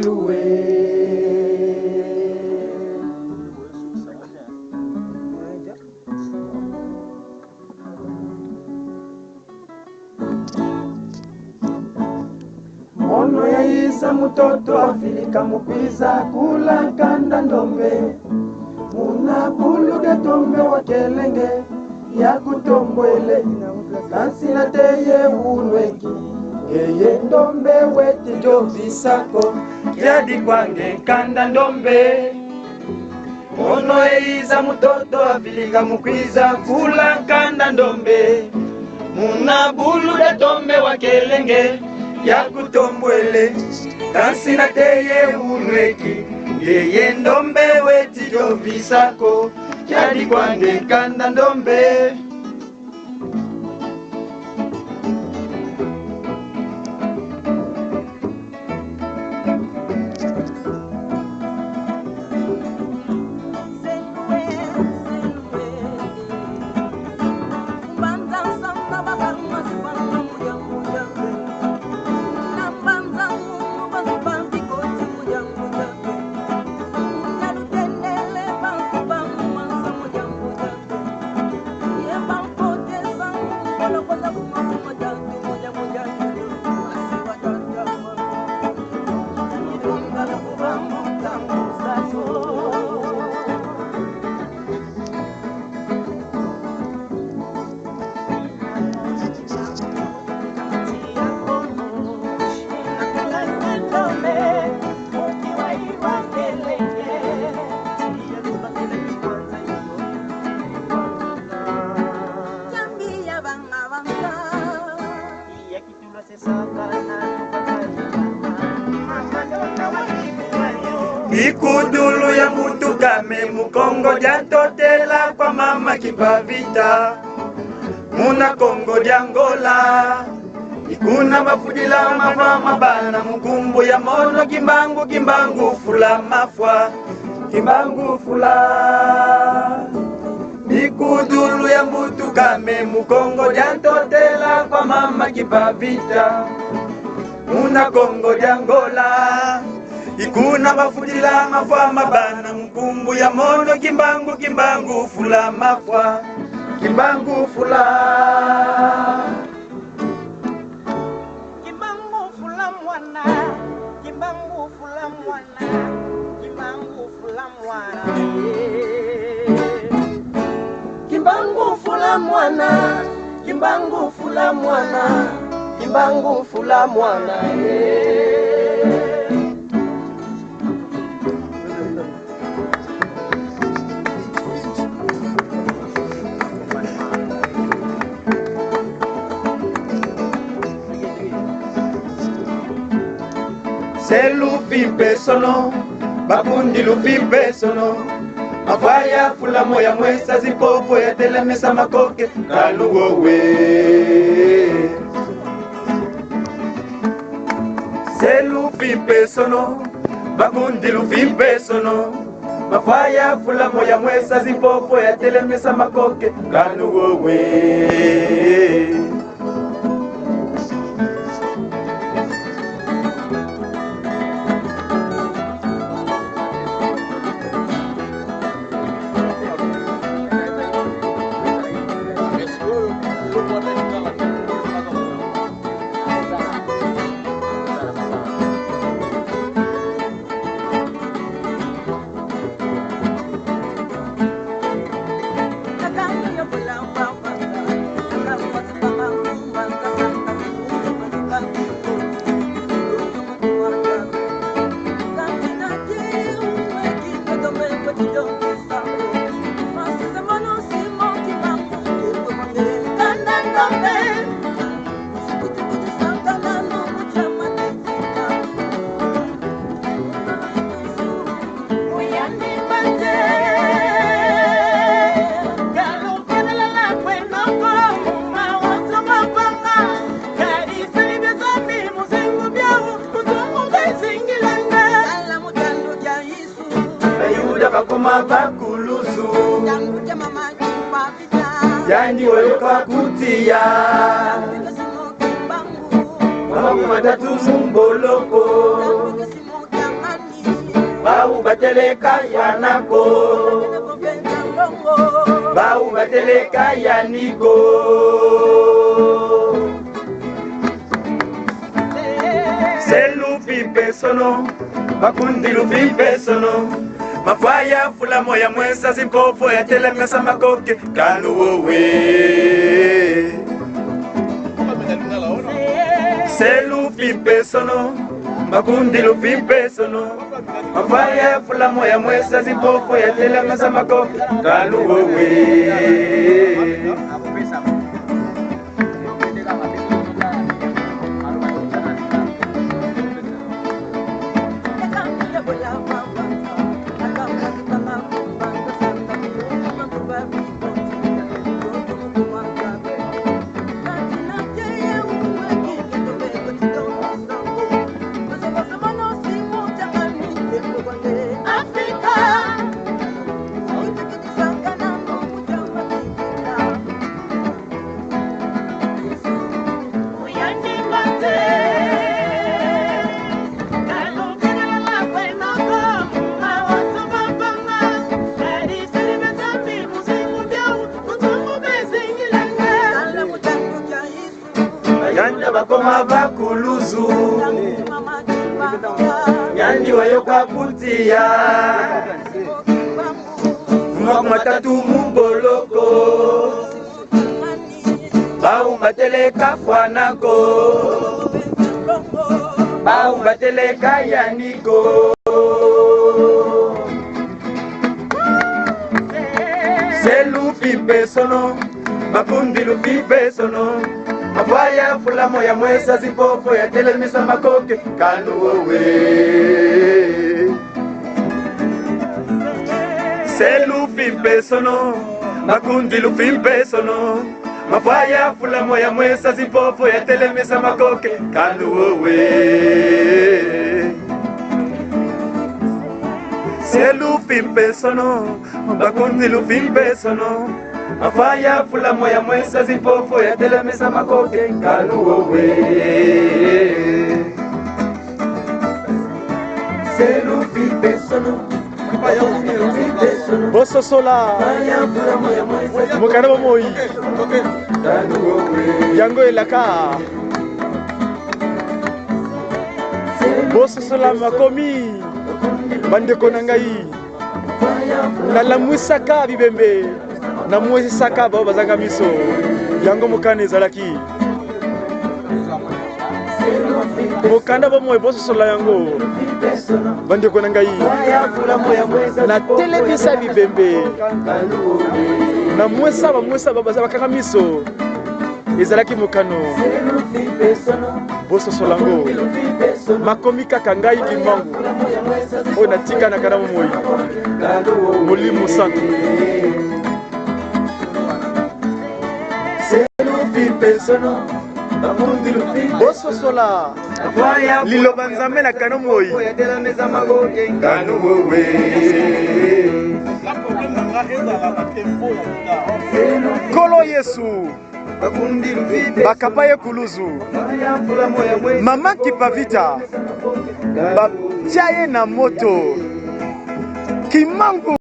seluwe. Ono ya isa mtoto afilika mukwiza kula kanda ndombe. Muna buluga tombe wa kelenge ya kutombwele. Kansi na teye unweki eye ndombe weti jovisako kiadi kwange kanda ndombe. Ono ya isa mtoto afilika mukwiza kula kanda ndombe. Muna buluga tombe wa kelenge ya kutombwele. Kansi na teye unweki yeye ndombe weti jovisako kiadi kwange kanda ndombe. Ikudulu ya mutu kame mukongo jantotela kwa mama kipavita. Muna Kongo jangola ikuna mafudila mafama bana mukumbu ya mono kimbangu kimbangu fula mafwa kimbangu fula. Ikudulu ya mutu kame mukongo jantotela kwa mama kipavita. Muna Kongo jangola ikuna mafudila mafama bana mukumbu ya mono kimbangu kimbangu fula mafwa kimbangu fula. Kimbangu fula mwana, kimbangu fula mwana, kimbangu fula mwana. Kimbangu fula mwana, kimbangu fula mwana, kimbangu fula mwana. C'est lufipe sono, bakundi lufipe sono. Mafaya fula moya mwesa zipopo ya telemesa makoke kaluowe. C'est lufipe sono, bakundi lufipe sono. Mafaya fula moya mwesa zipopo ya telemesa makoke kaluowe. Bakoma bakulusu Yandi oyoka kutia Mama kumatatu mumboloko bau bateleka yanako bau bateleka yaniko selufi pesono bakundi lufi pesono mafaya fula moya mwesa simpopo ya telemesa makoke kaluwe selufi pesono makundi lufi pesono mafaya fula moya mwesa simpopo ya telemesa makoke kaluwe Yanda bakoma bakuluzu Yandi wayo kwa kutia Mwak matatu mumboloko Bau mbateleka fwanako Bau mbateleka yaniko Selufi pesono Makundi lufi pesono Mafaya fula moya mwesa zipofo ya telemisa makoke kaluwe Selufi pesono Makundi lufi pesono Mafaya fula moya mwesa zipofo ya telemisa makoke kaluwe Selufi pesono Makundi lufi pesono Mafaya fula moya mwesa zipofo ya telemesa makoke kaluwe Selufi pesono Bosso sola Mokana moi Yango elaka Bosso sola makomi Bandeko nangai Nalamwisaka bibembe na mwezi saka bao bazanga miso yango mokane zalaki mokanda ba moye boso sola yango bande ko nangai na televisa bibembe na mwesa ba bazanga miso ezalaki mokano boso sola ngo makomi kaka ngai kimangu o na tika na kana moyi Molimo Santo Boso sola Lilo banzame na kano moi Kolo Yesu Bakapaye kuluzu Mama kipavita Bachaye na moto Kimangu